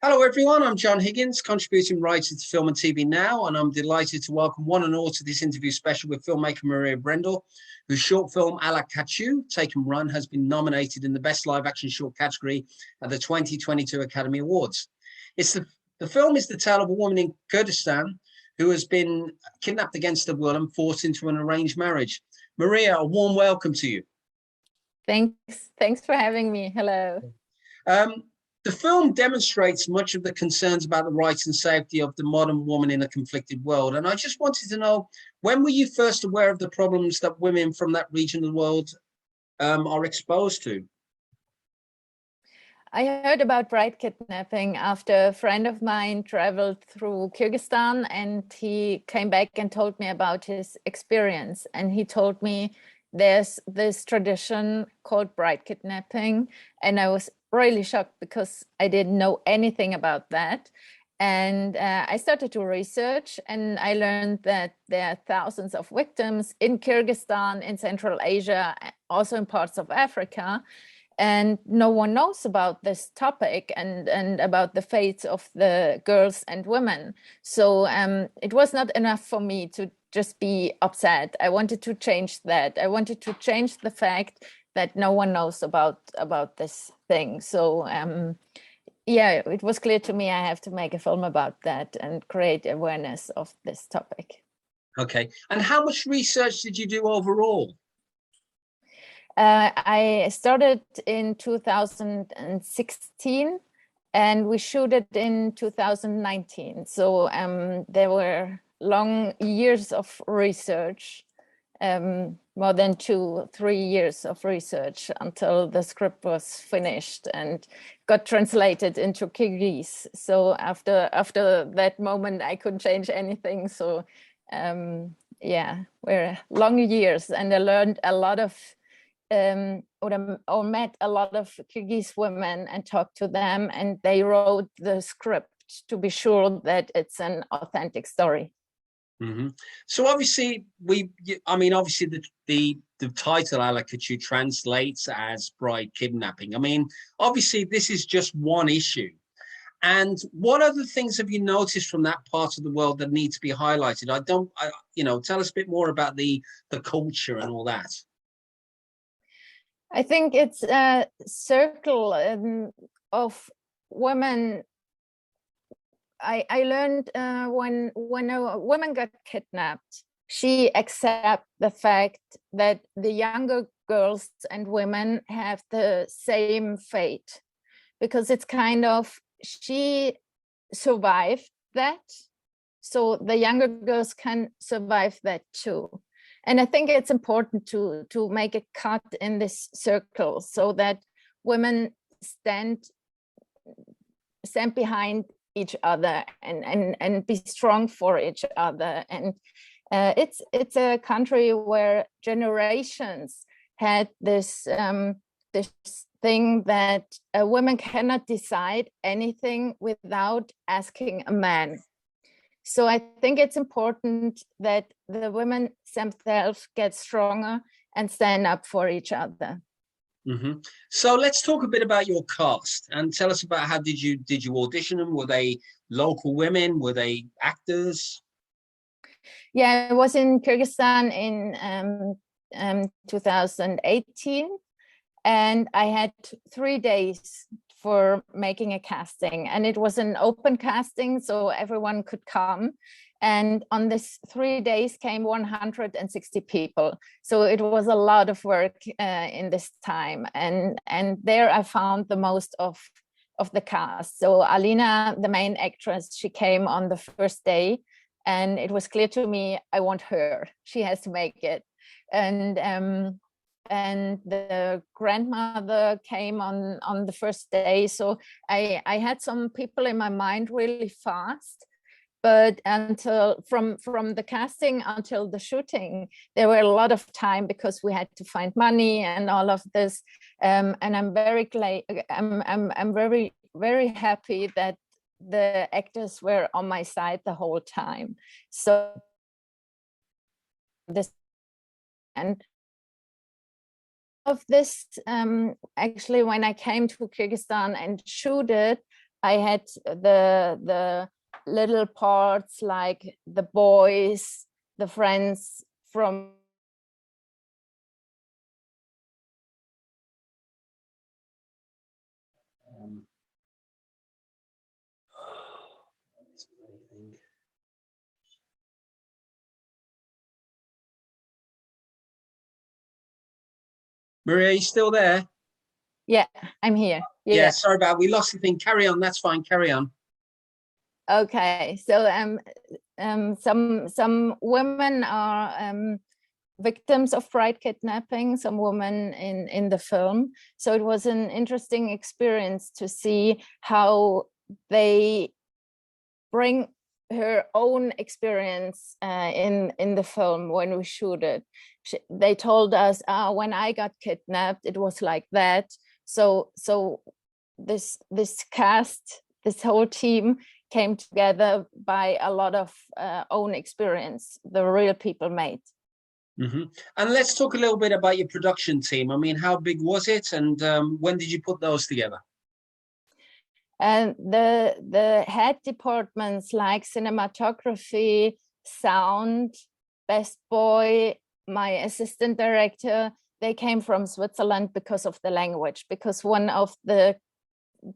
Hello, everyone. I'm John Higgins, contributing writer to Film and TV Now, and I'm delighted to welcome one and all to this interview special with filmmaker Maria Brendel, whose short film A la Kachuu, Take and Run, has been nominated in the Best Live Action Short category at the 2022 Academy Awards. The film is the tale of a woman in Kurdistan who has been kidnapped against her will and forced into an arranged marriage. Maria, a warm welcome to you. Thanks for having me. Hello. The film demonstrates much of the concerns about the rights and safety of the modern woman in a conflicted world. And I just wanted to know, when were you first aware of the problems that women from that region of the world are exposed to? I heard about bride kidnapping after a friend of mine traveled through Kyrgyzstan, and he came back and told me about his experience. And he told me there's this tradition called bride kidnapping, and I was really shocked because I didn't know anything about that. And I started to research, and I learned that there are thousands of victims in Kyrgyzstan, in Central Asia, also in parts of Africa. And no one knows about this topic and about the fates of the girls and women. So it was not enough for me to just be upset. I wanted to change that. I wanted to change the fact that no one knows about this thing. So yeah, it was clear to me I have to make a film about that and create awareness of this topic. Okay. And how much research did you do overall? I started in 2016 and we shot it in 2019. So there were long years of research, more than 2-3 years of research until the script was finished and got translated into Kyrgyz. So after that moment, I couldn't change anything. So yeah, were long years, and I learned a lot of or met a lot of Kyrgyz women and talked to them, and they wrote the script to be sure that it's an authentic story. Mm-hmm. So obviously, obviously the title "A la Kachuu" translates as bride kidnapping. I mean, obviously, this is just one issue. And what other things have you noticed from that part of the world that need to be highlighted? Tell us a bit more about the culture and all that. I think it's a circle of women. I learned when a woman got kidnapped, she accepts the fact that the younger girls and women have the same fate, because it's kind of, she survived that, so the younger girls can survive that too. And I think it's important to make a cut in this circle so that women stand behind each other and be strong for each other. And it's a country where generations had this this thing that a woman cannot decide anything without asking a man. So I think it's important that the women themselves get stronger and stand up for each other. Mm-hmm. So let's talk a bit about your cast and tell us about how did you audition them? Were they local women? Were they actors? Yeah, I was in Kyrgyzstan in 2018, and I had 3 days for making a casting, and it was an open casting, so everyone could come. And on this 3 days came 160 people. So it was a lot of work in this time. And there I found the most of the cast. So Alina, the main actress, she came on the first day, and it was clear to me, I want her. She has to make it. And the grandmother came on the first day. So I had some people in my mind really fast. But until from the casting until the shooting, there were a lot of time because we had to find money and all of this. And I'm very glad. I'm very, very happy that the actors were on my side the whole time. So this and of this, actually, when I came to Kyrgyzstan and shot it, I had the little parts like the boys, the friends from Maria, you still there? yeah, I'm here. Yeah, Yeah. sorry about we lost the thing. Carry on. That's fine. Carry on. Okay. So some women are victims of bride kidnapping, some women in the film. So it was an interesting experience to see how they bring her own experience in the film when we shoot it. They told us, when I got kidnapped, it was like that. So this cast, this whole team came together by a lot of own experience the real people made. Mm-hmm. And let's talk a little bit about your production team. I mean, how big was it, and when did you put those together? And the head departments like cinematography, sound, best boy, my assistant director, they came from Switzerland because of the language, because one of the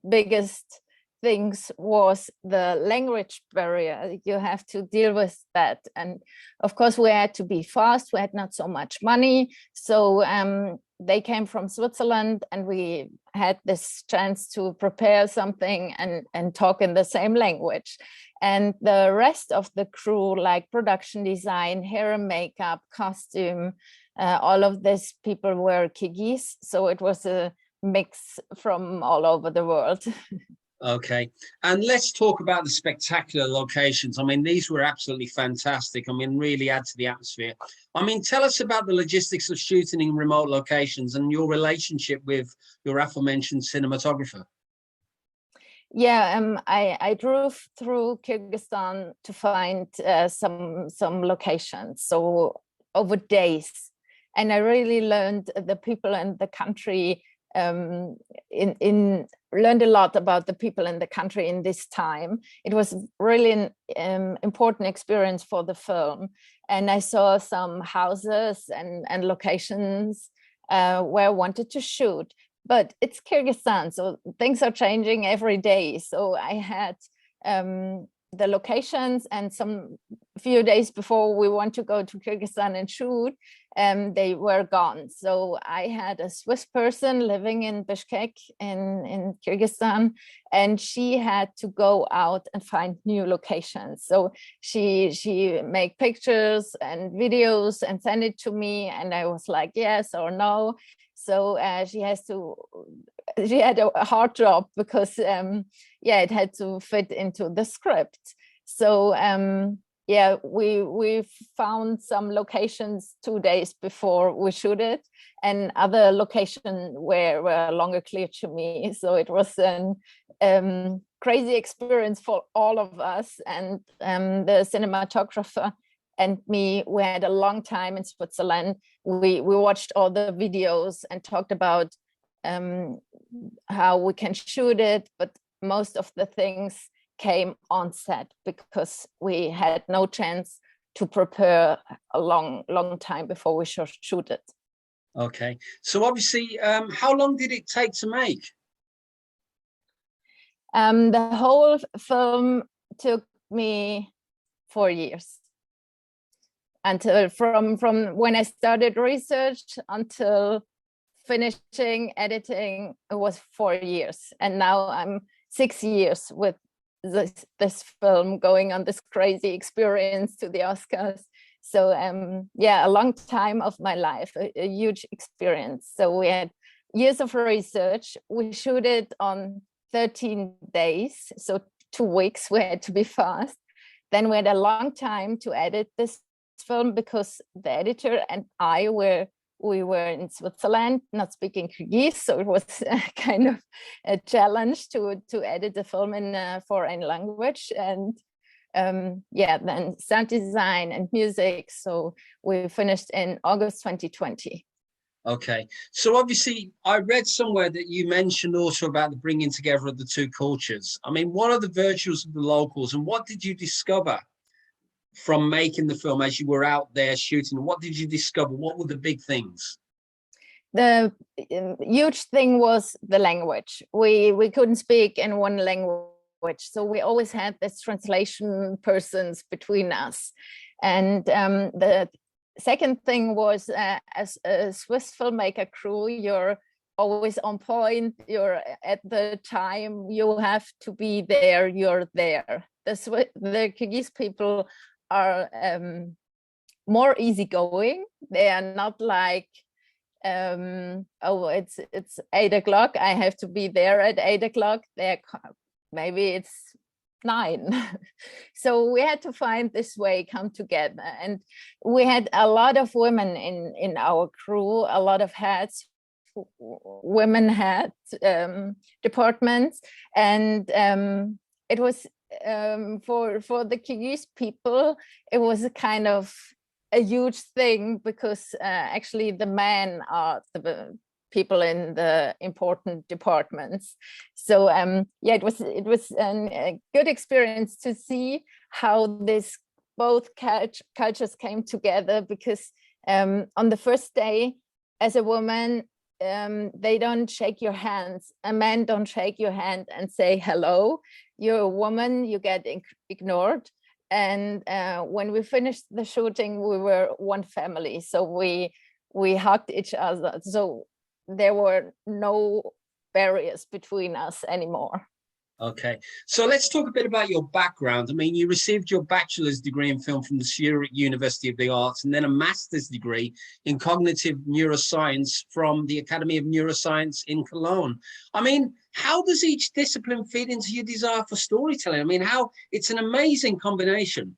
biggest things was the language barrier. You have to deal with that. And of course, we had to be fast. We had not so much money. So they came from Switzerland, and we had this chance to prepare something and talk in the same language. And the rest of the crew, like production design, hair and makeup, costume, all of these people were Kyrgyz. So it was a mix from all over the world. Okay. And let's talk about the spectacular locations. I mean, these were absolutely fantastic. I mean, really add to the atmosphere. I mean, tell us about the logistics of shooting in remote locations and your relationship with your aforementioned cinematographer. Yeah, I drove through Kyrgyzstan to find some locations, so over days, and I really learned the people in the country. In learned a lot about the people in the country in this time. It was really an important experience for the film, and I saw some houses and locations where I wanted to shoot. But it's Kyrgyzstan, so things are changing every day. So I had the locations, and some few days before we want to go to Kyrgyzstan and shoot, they were gone. So I had a Swiss person living in Bishkek in Kyrgyzstan, and she had to go out and find new locations. So she make pictures and videos and send it to me, and I was like yes or no. So she had a hard job because yeah, it had to fit into the script. So yeah, we found some locations 2 days before we shoot it, and other locations were longer clear to me. So it was an crazy experience for all of us, and the cinematographer and me, we had a long time in Switzerland. We watched all the videos and talked about how we can shoot it, but most of the things came on set because we had no chance to prepare a long time before we shoot it. Okay. So obviously, how long did it take to make? The whole film took me 4 years. Until from when I started research until finishing editing, it was 4 years, and now I'm 6 years with this film, going on this crazy experience to the Oscars. So yeah, a long time of my life, a huge experience. So we had years of research. We shoot it on 13 days, so 2 weeks. We had to be fast. Then we had a long time to edit this film because the editor and we were in Switzerland, not speaking Kyrgyz, so it was kind of a challenge to edit the film in a foreign language. And yeah, then sound design and music. So we finished in August 2020. Okay. So obviously, I read somewhere that you mentioned also about the bringing together of the two cultures. I mean, what are the virtues of the locals, and what did you discover from making the film as you were out there shooting? What did you discover? What were the big things? The huge thing was the language. We couldn't speak in one language, so we always had this translation persons between us. And the second thing was, as a Swiss filmmaker crew, you're always on point, you're at the time, you have to be there, you're there. The Kyrgyz people are more easygoing. They are not like, oh, it's 8 o'clock, I have to be there at 8 o'clock. There, maybe it's 9. So we had to find this way, come together. And we had a lot of women in our crew, a lot of heads, women had departments. And it was, for the Kyrgyz people, it was a kind of a huge thing, because actually the men are the people in the important departments. So yeah, it was a good experience to see how this both cultures came together, because on the first day, as a woman, they don't shake your hands. A man don't shake your hand and say hello. You're a woman, you get ignored. And when we finished the shooting, we were one family, so we hugged each other. So there were no barriers between us anymore. Okay, so let's talk a bit about your background. I mean, you received your bachelor's degree in film from the Zurich University of the Arts, and then a master's degree in cognitive neuroscience from the Academy of Neuroscience in Cologne. I mean, how does each discipline feed into your desire for storytelling? I mean, how it's an amazing combination.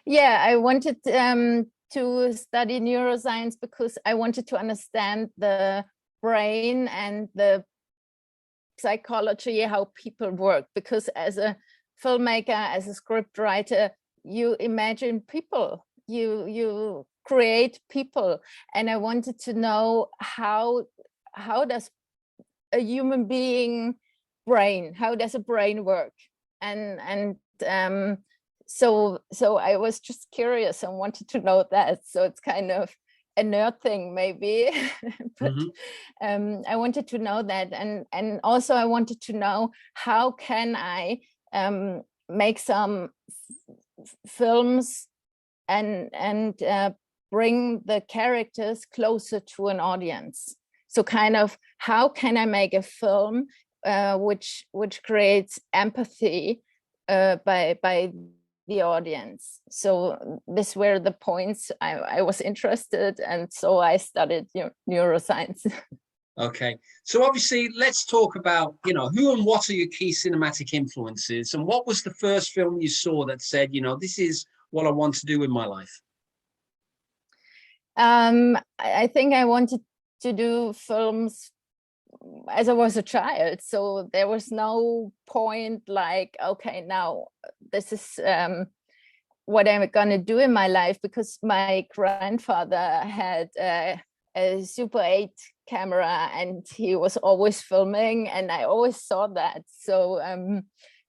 Yeah, I wanted to study neuroscience because I wanted to understand the brain and the psychology, how people work. Because as a filmmaker, as a script writer, you imagine people, you create people. And I wanted to know how does a human being brain, how does a brain work? And so I was just curious and wanted to know that. So it's kind of a nerd thing maybe, but I wanted to know that, and also I wanted to know how can I make some films and bring the characters closer to an audience. So kind of how can I make a film which creates empathy by the audience. So this were the points I was interested, and so I studied neuroscience. Okay, so obviously let's talk about, who and what are your key cinematic influences, and what was the first film you saw that said, this is what I want to do with my life? I think I wanted to do films as I was a child, so there was no point like, okay, now this is what I'm gonna do in my life, because my grandfather had a Super 8 camera and he was always filming, and I always saw that. So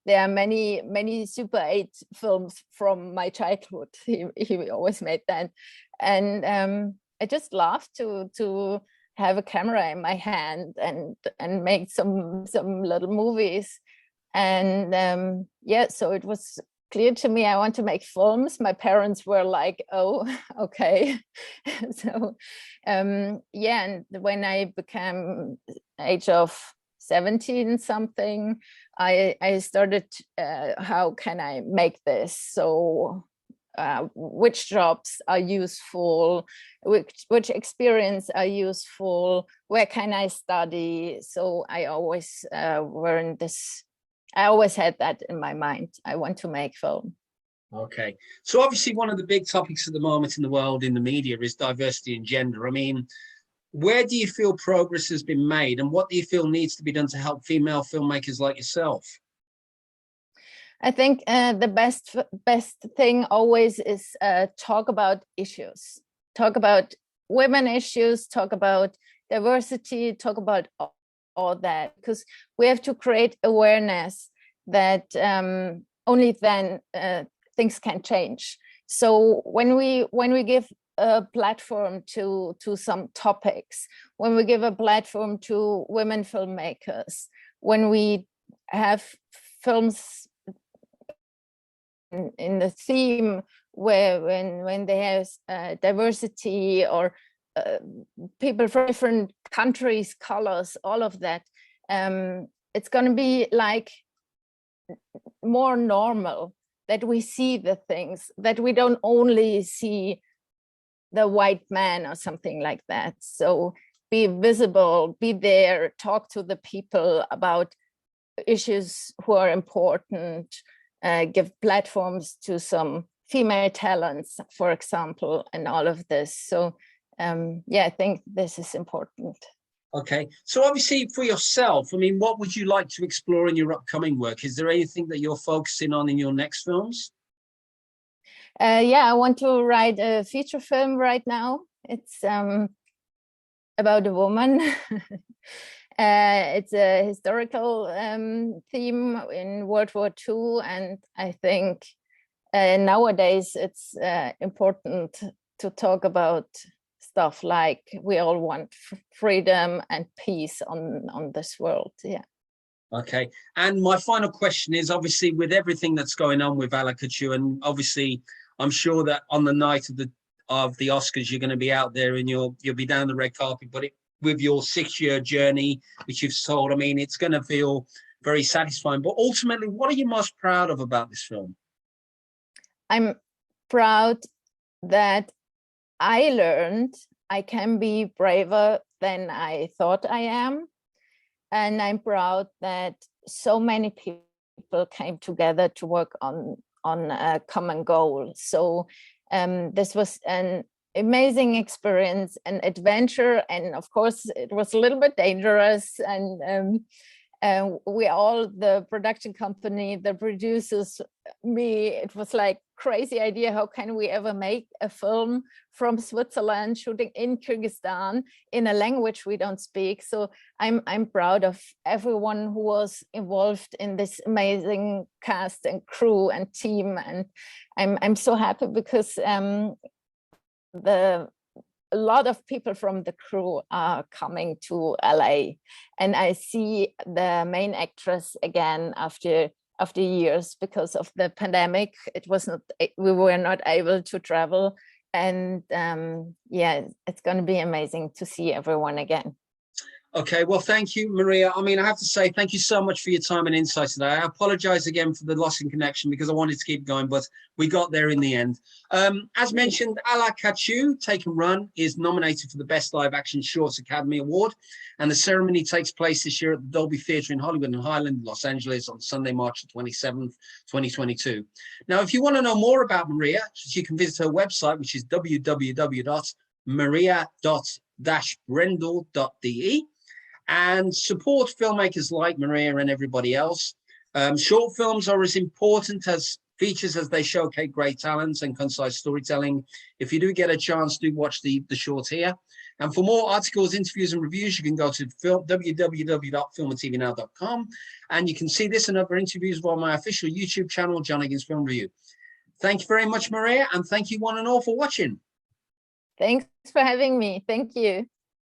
there are many Super 8 films from my childhood. He always made that, and I just loved to have a camera in my hand and make some little movies. And yeah, so it was clear to me I want to make films. My parents were like, oh, okay. So yeah, and when I became age of 17 something, I started how can I make this? So which jobs are useful, which experience are useful, where can I study? So I always were in this, I always had that in my mind. I want to make film. Okay, so obviously one of the big topics at the moment in the world in the media is diversity and gender. I mean, where do you feel progress has been made, and what do you feel needs to be done to help female filmmakers like yourself? I think the best thing always is talk about issues, talk about women issues, talk about diversity, talk about all that, because we have to create awareness that only then things can change. So when we give a platform to some topics, when we give a platform to women filmmakers, when we have films in the theme where when there's diversity or people from different countries, colors, all of that, it's going to be like more normal that we see the things, that we don't only see the white man or something like that. So be visible, be there, talk to the people about issues who are important, give platforms to some female talents, for example, and all of this. So yeah, I think this is important. Okay, so obviously for yourself, I mean, what would you like to explore in your upcoming work? Is there anything that you're focusing on in your next films? Yeah, I want to write a feature film right now. It's about a woman. It's a historical theme in World War II, and I think nowadays it's important to talk about stuff like we all want freedom and peace on this world. Yeah. Okay, and my final question is, obviously with everything that's going on with Kachuu, and obviously I'm sure that on the night of the Oscars you're going to be out there and you'll be down the red carpet, but with your 6-year journey which you've told, I mean, it's going to feel very satisfying. But ultimately, what are you most proud of about this film? I'm proud that I learned I can be braver than I thought I am. And I'm proud that so many people came together to work on a common goal. So this was an amazing experience, an adventure. And of course, it was a little bit dangerous. And we all, the production company, the producers, me, it was like crazy idea. How can we ever make a film from Switzerland shooting in Kyrgyzstan in a language we don't speak? So I'm proud of everyone who was involved in this amazing cast and crew and team. And I'm so happy because a lot of people from the crew are coming to LA, and I see the main actress again after years because of the pandemic. We were not able to travel, and yeah, it's going to be amazing to see everyone again. Okay, well, thank you, Maria. I mean, I have to say thank you so much for your time and insight today. I apologize again for the loss in connection because I wanted to keep going, but we got there in the end. As mentioned, Kachuu, Take and Run, is nominated for the Best Live Action Shorts Academy Award, and the ceremony takes place this year at the Dolby Theatre in Hollywood and Highland, Los Angeles, on Sunday, March 27th, 2022. Now, if you want to know more about Maria, you can visit her website, which is www.maria-brendel.de. and support filmmakers like Maria and everybody else. Short films are as important as features as they showcase great talents and concise storytelling. If you do get a chance, do watch the short here. And for more articles, interviews, and reviews, you can go to www.filmandtvnow.com, and you can see this and other interviews on my official YouTube channel, John Higgins Film Review. Thank you very much, Maria, and thank you one and all for watching. Thanks for having me. Thank you.